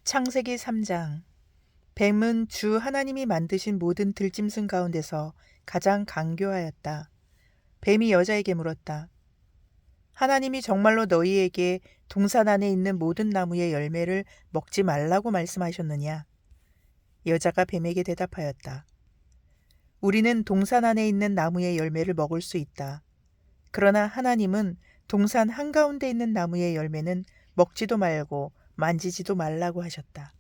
창세기 3장. 뱀은 주 하나님이 만드신 모든 들짐승 가운데서 가장 간교하였다. 뱀이 여자에게 물었다. 하나님이 정말로 너희에게 동산 안에 있는 모든 나무의 열매를 먹지 말라고 말씀하셨느냐? 여자가 뱀에게 대답하였다. 우리는 동산 안에 있는 나무의 열매를 먹을 수 있다. 그러나 하나님은 동산 한가운데 있는 나무의 열매는 먹지도 말고 만지지도 말라고 하셨다.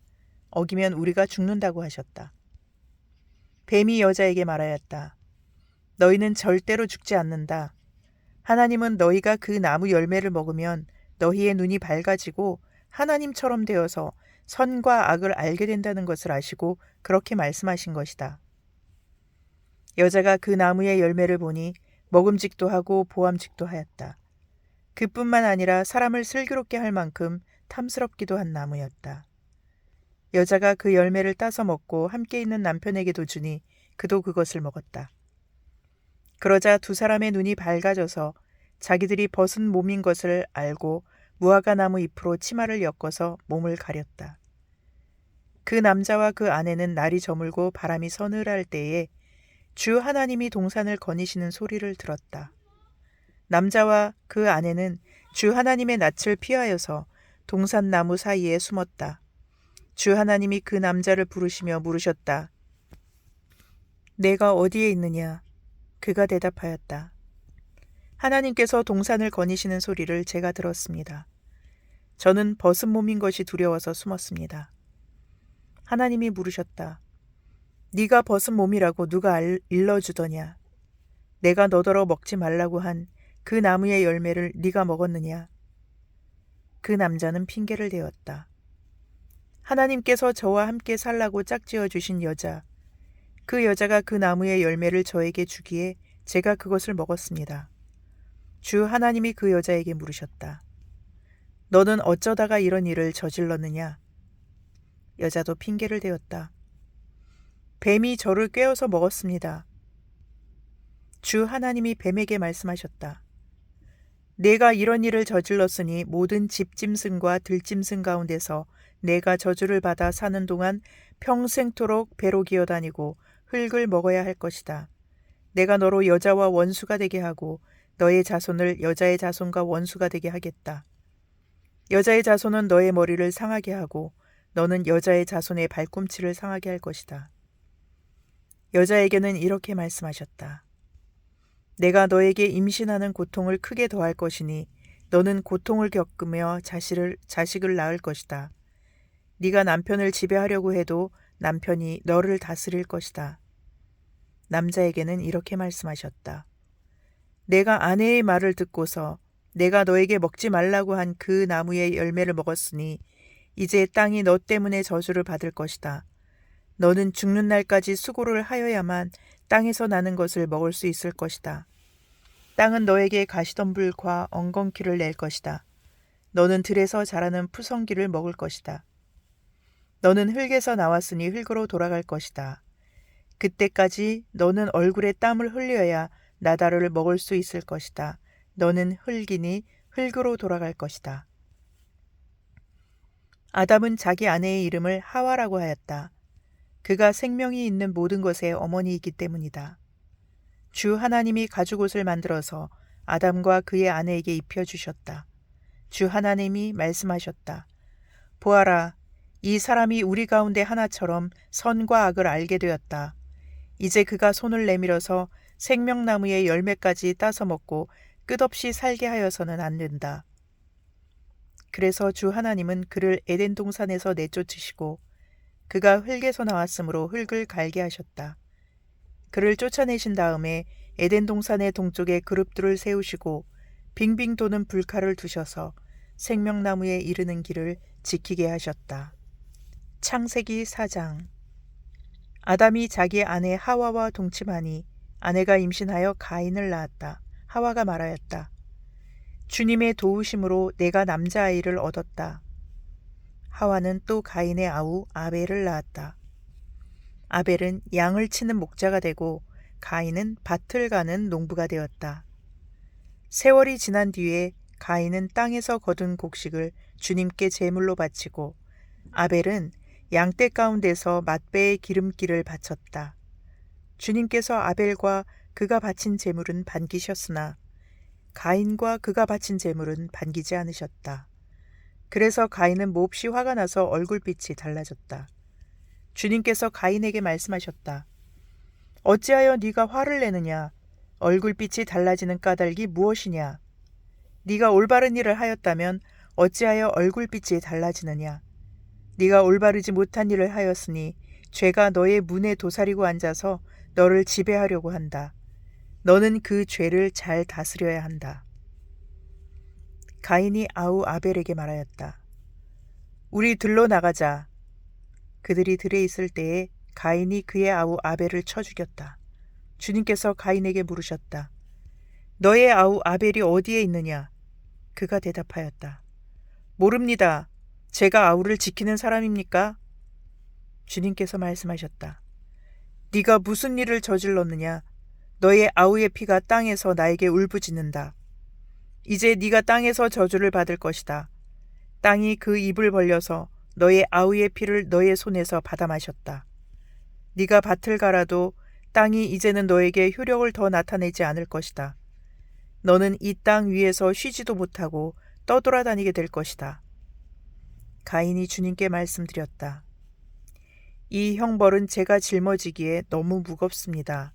어기면 우리가 죽는다고 하셨다. 뱀이 여자에게 말하였다. 너희는 절대로 죽지 않는다. 하나님은 너희가 그 나무 열매를 먹으면 너희의 눈이 밝아지고 하나님처럼 되어서 선과 악을 알게 된다는 것을 아시고 그렇게 말씀하신 것이다. 여자가 그 나무의 열매를 보니 먹음직도 하고 보암직도 하였다. 그뿐만 아니라 사람을 슬기롭게 할 만큼 탐스럽기도 한 나무였다. 여자가 그 열매를 따서 먹고 함께 있는 남편에게도 주니 그도 그것을 먹었다. 그러자 두 사람의 눈이 밝아져서 자기들이 벗은 몸인 것을 알고 무화과 나무 잎으로 치마를 엮어서 몸을 가렸다. 그 남자와 그 아내는 날이 저물고 바람이 서늘할 때에 주 하나님이 동산을 거니시는 소리를 들었다. 남자와 그 아내는 주 하나님의 낯을 피하여서 동산 나무 사이에 숨었다. 주 하나님이 그 남자를 부르시며 물으셨다. 내가 어디에 있느냐? 그가 대답하였다. 하나님께서 동산을 거니시는 소리를 제가 들었습니다. 저는 벗은 몸인 것이 두려워서 숨었습니다. 하나님이 물으셨다. 네가 벗은 몸이라고 누가 일러주더냐? 내가 너더러 먹지 말라고 한 그 나무의 열매를 네가 먹었느냐? 그 남자는 핑계를 대었다. 하나님께서 저와 함께 살라고 짝지어 주신 여자, 그 여자가 그 나무의 열매를 저에게 주기에 제가 그것을 먹었습니다. 주 하나님이 그 여자에게 물으셨다. 너는 어쩌다가 이런 일을 저질렀느냐? 여자도 핑계를 대었다. 뱀이 저를 꿰어서 먹었습니다. 주 하나님이 뱀에게 말씀하셨다. 내가 이런 일을 저질렀으니 모든 집짐승과 들짐승 가운데서 내가 저주를 받아 사는 동안 평생토록 배로 기어다니고 흙을 먹어야 할 것이다. 내가 너로 여자와 원수가 되게 하고 너의 자손을 여자의 자손과 원수가 되게 하겠다. 여자의 자손은 너의 머리를 상하게 하고 너는 여자의 자손의 발꿈치를 상하게 할 것이다. 여자에게는 이렇게 말씀하셨다. 내가 너에게 임신하는 고통을 크게 더할 것이니 너는 고통을 겪으며 자식을 낳을 것이다. 네가 남편을 지배하려고 해도 남편이 너를 다스릴 것이다. 남자에게는 이렇게 말씀하셨다. 내가 아내의 말을 듣고서 내가 너에게 먹지 말라고 한 그 나무의 열매를 먹었으니 이제 땅이 너 때문에 저주를 받을 것이다. 너는 죽는 날까지 수고를 하여야만 땅에서 나는 것을 먹을 수 있을 것이다. 땅은 너에게 가시덤불과 엉겅퀴를 낼 것이다. 너는 들에서 자라는 푸성귀를 먹을 것이다. 너는 흙에서 나왔으니 흙으로 돌아갈 것이다. 그때까지 너는 얼굴에 땀을 흘려야 나다를 먹을 수 있을 것이다. 너는 흙이니 흙으로 돌아갈 것이다. 아담은 자기 아내의 이름을 하와라고 하였다. 그가 생명이 있는 모든 것의 어머니이기 때문이다. 주 하나님이 가죽옷을 만들어서 아담과 그의 아내에게 입혀주셨다. 주 하나님이 말씀하셨다. 보아라, 이 사람이 우리 가운데 하나처럼 선과 악을 알게 되었다. 이제 그가 손을 내밀어서 생명나무의 열매까지 따서 먹고 끝없이 살게 하여서는 안 된다. 그래서 주 하나님은 그를 에덴 동산에서 내쫓으시고 그가 흙에서 나왔으므로 흙을 갈게 하셨다. 그를 쫓아내신 다음에 에덴 동산의 동쪽에 그룹들을 세우시고 빙빙 도는 불칼을 두셔서 생명나무에 이르는 길을 지키게 하셨다. 창세기 4장. 아담이 자기 아내 하와와 동침하니 아내가 임신하여 가인을 낳았다. 하와가 말하였다. 주님의 도우심으로 내가 남자아이를 얻었다. 하와는 또 가인의 아우 아벨을 낳았다. 아벨은 양을 치는 목자가 되고 가인은 밭을 가는 농부가 되었다. 세월이 지난 뒤에 가인은 땅에서 거둔 곡식을 주님께 제물로 바치고 아벨은 양떼 가운데서 맛배의 기름기를 바쳤다. 주님께서 아벨과 그가 바친 제물은 반기셨으나 가인과 그가 바친 제물은 반기지 않으셨다. 그래서 가인은 몹시 화가 나서 얼굴빛이 달라졌다. 주님께서 가인에게 말씀하셨다. 어찌하여 네가 화를 내느냐? 얼굴빛이 달라지는 까닭이 무엇이냐? 네가 올바른 일을 하였다면 어찌하여 얼굴빛이 달라지느냐? 네가 올바르지 못한 일을 하였으니 죄가 너의 문에 도사리고 앉아서 너를 지배하려고 한다. 너는 그 죄를 잘 다스려야 한다. 가인이 아우 아벨에게 말하였다. 우리 들로 나가자. 그들이 들에 있을 때에 가인이 그의 아우 아벨을 쳐 죽였다. 주님께서 가인에게 물으셨다. 너의 아우 아벨이 어디에 있느냐? 그가 대답하였다. 모릅니다. 제가 아우를 지키는 사람입니까? 주님께서 말씀하셨다. 네가 무슨 일을 저질렀느냐? 너의 아우의 피가 땅에서 나에게 울부짖는다. 이제 네가 땅에서 저주를 받을 것이다. 땅이 그 입을 벌려서 너의 아우의 피를 너의 손에서 받아 마셨다. 네가 밭을 갈아도 땅이 이제는 너에게 효력을 더 나타내지 않을 것이다. 너는 이 땅 위에서 쉬지도 못하고 떠돌아다니게 될 것이다. 가인이 주님께 말씀드렸다. 이 형벌은 제가 짊어지기에 너무 무겁습니다.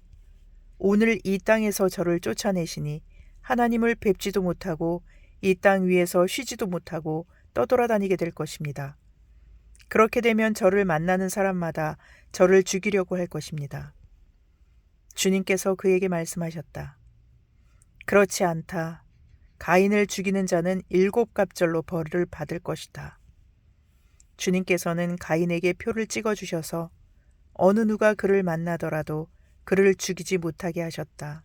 오늘 이 땅에서 저를 쫓아내시니 하나님을 뵙지도 못하고 이 땅 위에서 쉬지도 못하고 떠돌아다니게 될 것입니다. 그렇게 되면 저를 만나는 사람마다 저를 죽이려고 할 것입니다. 주님께서 그에게 말씀하셨다. 그렇지 않다. 가인을 죽이는 자는 7갑절로 벌을 받을 것이다. 주님께서는 가인에게 표를 찍어주셔서 어느 누가 그를 만나더라도 그를 죽이지 못하게 하셨다.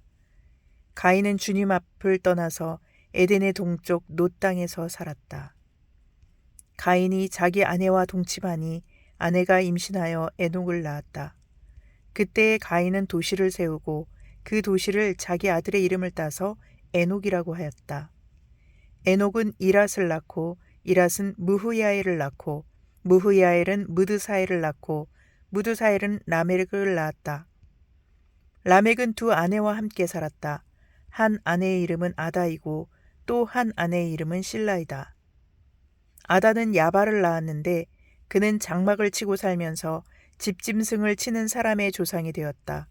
가인은 주님 앞을 떠나서 에덴의 동쪽 놋 땅에서 살았다. 가인이 자기 아내와 동침하니 아내가 임신하여 에녹을 낳았다. 그때에 가인은 도시를 세우고 그 도시를 자기 아들의 이름을 따서 에녹이라고 하였다. 에녹은 이랏을 낳고 이랏은 무후야엘을 낳고 무후야엘은 무드사엘을 낳고 무드사엘은 라멕을 낳았다. 라멕은 두 아내와 함께 살았다. 한 아내의 이름은 아다이고 또 한 아내의 이름은 실라이다. 아다는 야발을 낳았는데 그는 장막을 치고 살면서 집짐승을 치는 사람의 조상이 되었다.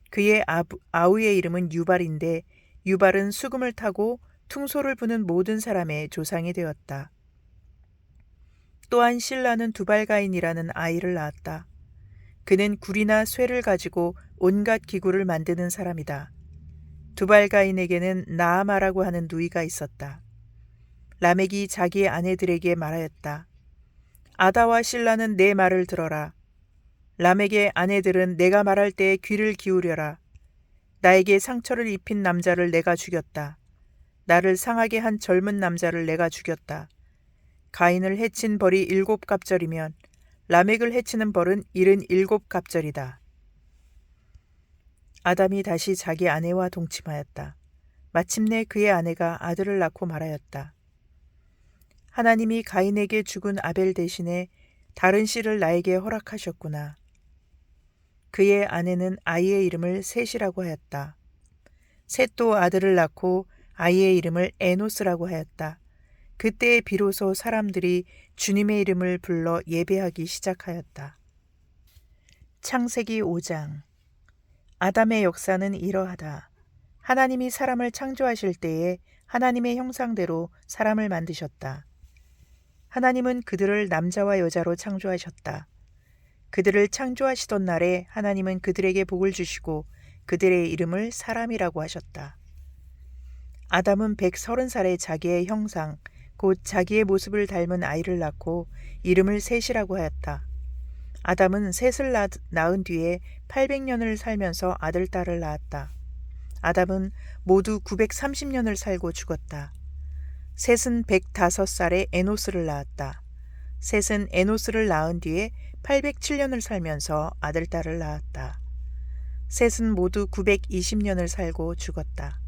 그의 아우의 이름은 유발인데 유발은 수금을 타고 퉁소를 부는 모든 사람의 조상이 되었다. 또한 실라는 두발가인이라는 아이를 낳았다. 그는 굴이나 쇠를 가지고 온갖 기구를 만드는 사람이다. 두발가인에게는 나아마라고 하는 누이가 있었다. 라멕이 자기의 아내들에게 말하였다. 아다와 실라는 내 말을 들어라. 라멕의 아내들은 내가 말할 때에 귀를 기울여라. 나에게 상처를 입힌 남자를 내가 죽였다. 나를 상하게 한 젊은 남자를 내가 죽였다. 가인을 해친 벌이 7갑절이면 라멕을 해치는 벌은 77갑절이다. 아담이 다시 자기 아내와 동침하였다. 마침내 그의 아내가 아들을 낳고 말하였다. 하나님이 가인에게 죽은 아벨 대신에 다른 씨를 나에게 허락하셨구나. 그의 아내는 아이의 이름을 셋이라고 하였다. 셋도 아들을 낳고 아이의 이름을 에노스라고 하였다. 그때에 비로소 사람들이 주님의 이름을 불러 예배하기 시작하였다. 창세기 5장. 아담의 역사는 이러하다. 하나님이 사람을 창조하실 때에 하나님의 형상대로 사람을 만드셨다. 하나님은 그들을 남자와 여자로 창조하셨다. 그들을 창조하시던 날에 하나님은 그들에게 복을 주시고 그들의 이름을 사람이라고 하셨다. 아담은 130살에 자기의 형상, 곧 자기의 모습을 닮은 아이를 낳고 이름을 셋이라고 하였다. 아담은 셋을 낳은 뒤에 800년을 살면서 아들, 딸을 낳았다. 아담은 모두 930년을 살고 죽었다. 셋은 105살에 에노스를 낳았다. 셋은 에노스를 낳은 뒤에 807년을 살면서 아들, 딸을 낳았다. 셋은 모두 920년을 살고 죽었다.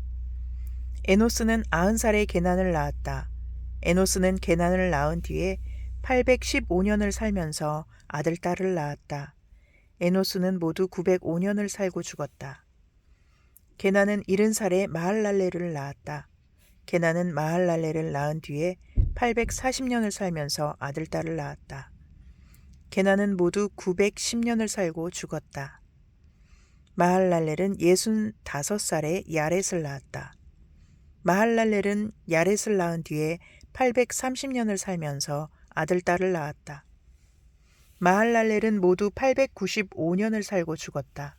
에노스는 90살에 게난을 낳았다. 에노스는 게난을 낳은 뒤에 815년을 살면서 아들, 딸을 낳았다. 에노스는 모두 905년을 살고 죽었다. 게나는 70살에 마할랄레를 낳았다. 게나는 마할랄레를 낳은 뒤에 840년을 살면서 아들, 딸을 낳았다. 게나는 모두 910년을 살고 죽었다. 마할랄렐은 65살에 야렛을 낳았다. 마할랄렐은 야렛을 낳은 뒤에 830년을 살면서 아들, 딸을 낳았다. 마할랄렐은 모두 895년을 살고 죽었다.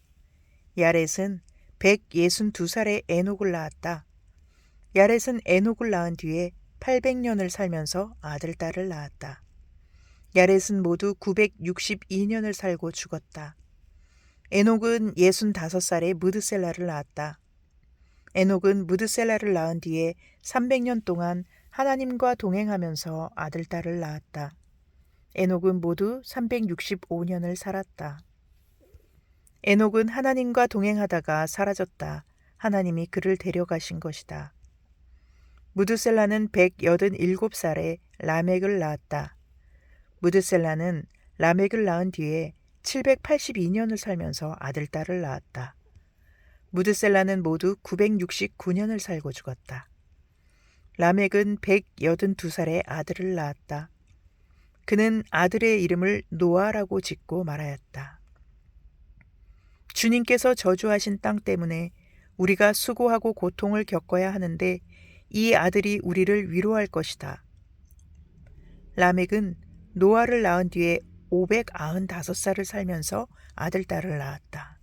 야렛은 162살에 에녹을 낳았다. 야렛은 에녹을 낳은 뒤에 800년을 살면서 아들, 딸을 낳았다. 야렛은 모두 962년을 살고 죽었다. 에녹은 65살에 무드셀라를 낳았다. 에녹은 무드셀라를 낳은 뒤에 300년 동안 하나님과 동행하면서 아들, 딸을 낳았다. 에녹은 모두 365년을 살았다. 에녹은 하나님과 동행하다가 사라졌다. 하나님이 그를 데려가신 것이다. 무드셀라는 187살에 라멕을 낳았다. 무드셀라는 라멕을 낳은 뒤에 782년을 살면서 아들, 딸을 낳았다. 무드셀라는 모두 969년을 살고 죽었다. 라멕은 182살에 아들을 낳았다. 그는 아들의 이름을 노아라고 짓고 말하였다. 주님께서 저주하신 땅 때문에 우리가 수고하고 고통을 겪어야 하는데 이 아들이 우리를 위로할 것이다. 라멕은 노아를 낳은 뒤에 595살을 살면서 아들, 딸을 낳았다.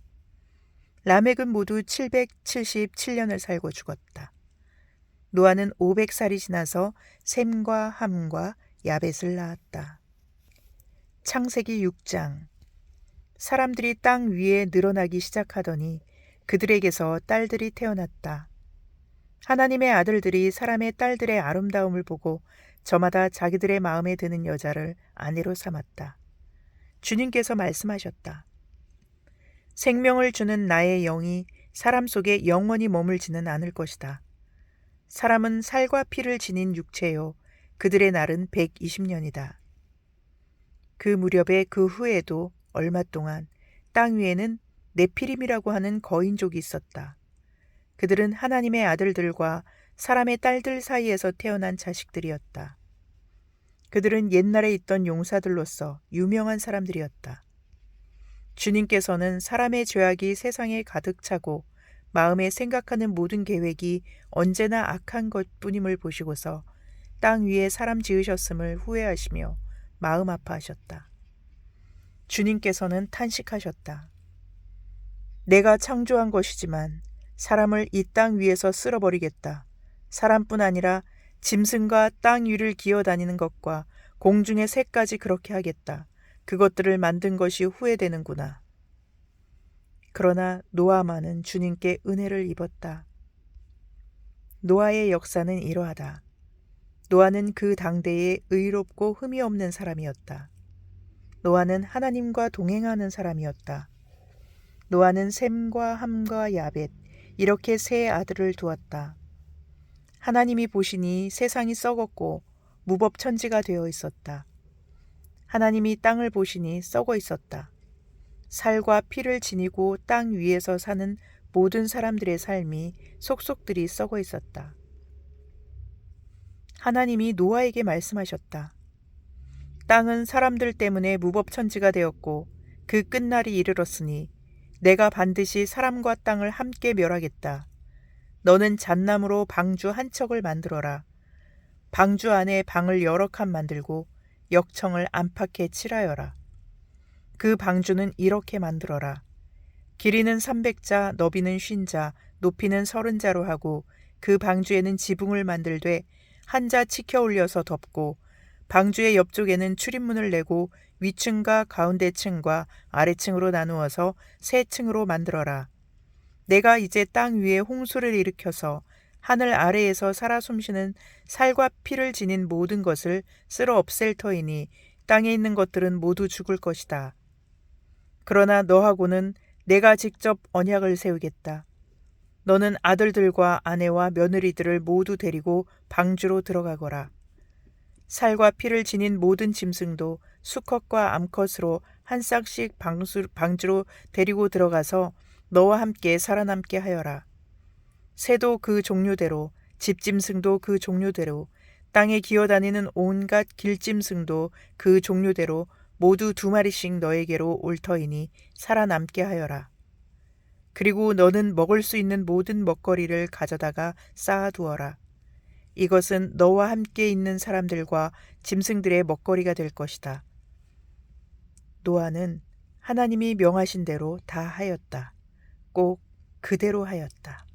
라멕은 모두 777년을 살고 죽었다. 노아는 500살이 지나서 셈과 함과 야벳을 낳았다. 창세기 6장. 사람들이 땅 위에 늘어나기 시작하더니 그들에게서 딸들이 태어났다. 하나님의 아들들이 사람의 딸들의 아름다움을 보고 저마다 자기들의 마음에 드는 여자를 아내로 삼았다. 주님께서 말씀하셨다. 생명을 주는 나의 영이 사람 속에 영원히 머물지는 않을 것이다. 사람은 살과 피를 지닌 육체요. 그들의 날은 120년이다. 그 무렵에 그 후에도 얼마 동안 땅 위에는 네피림이라고 하는 거인족이 있었다. 그들은 하나님의 아들들과 사람의 딸들 사이에서 태어난 자식들이었다. 그들은 옛날에 있던 용사들로서 유명한 사람들이었다. 주님께서는 사람의 죄악이 세상에 가득 차고 마음에 생각하는 모든 계획이 언제나 악한 것뿐임을 보시고서 땅 위에 사람 지으셨음을 후회하시며 마음 아파하셨다. 주님께서는 탄식하셨다. 내가 창조한 것이지만 사람을 이 땅 위에서 쓸어버리겠다. 사람뿐 아니라 짐승과 땅 위를 기어다니는 것과 공중의 새까지 그렇게 하겠다. 그것들을 만든 것이 후회되는구나. 그러나 노아만은 주님께 은혜를 입었다. 노아의 역사는 이러하다. 노아는 그 당대에 의롭고 흠이 없는 사람이었다. 노아는 하나님과 동행하는 사람이었다. 노아는 셈과 함과 야벳 이렇게 세 아들을 두었다. 하나님이 보시니 세상이 썩었고 무법천지가 되어 있었다. 하나님이 땅을 보시니 썩어 있었다. 살과 피를 지니고 땅 위에서 사는 모든 사람들의 삶이 속속들이 썩어 있었다. 하나님이 노아에게 말씀하셨다. 땅은 사람들 때문에 무법천지가 되었고 그 끝날이 이르렀으니 내가 반드시 사람과 땅을 함께 멸하겠다. 너는 잣나무로 방주 한 척을 만들어라. 방주 안에 방을 여러 칸 만들고 역청을 안팎에 칠하여라. 그 방주는 이렇게 만들어라. 길이는 300자, 너비는 50자, 높이는 30자로 하고 그 방주에는 지붕을 만들되 한 자 치켜 올려서 덮고 방주의 옆쪽에는 출입문을 내고 위층과 가운데층과 아래층으로 나누어서 세 층으로 만들어라. 내가 이제 땅 위에 홍수를 일으켜서 하늘 아래에서 살아 숨쉬는 살과 피를 지닌 모든 것을 쓸어 없앨 터이니 땅에 있는 것들은 모두 죽을 것이다. 그러나 너하고는 내가 직접 언약을 세우겠다. 너는 아들들과 아내와 며느리들을 모두 데리고 방주로 들어가거라. 살과 피를 지닌 모든 짐승도 수컷과 암컷으로 한 쌍씩 방주로 데리고 들어가서 너와 함께 살아남게 하여라. 새도 그 종류대로, 집짐승도 그 종류대로, 땅에 기어다니는 온갖 길짐승도 그 종류대로 모두 2마리씩 너에게로 올 터이니 살아남게 하여라. 그리고 너는 먹을 수 있는 모든 먹거리를 가져다가 쌓아두어라. 이것은 너와 함께 있는 사람들과 짐승들의 먹거리가 될 것이다. 노아는 하나님이 명하신 대로 다 하였다. 꼭 그대로 하였다.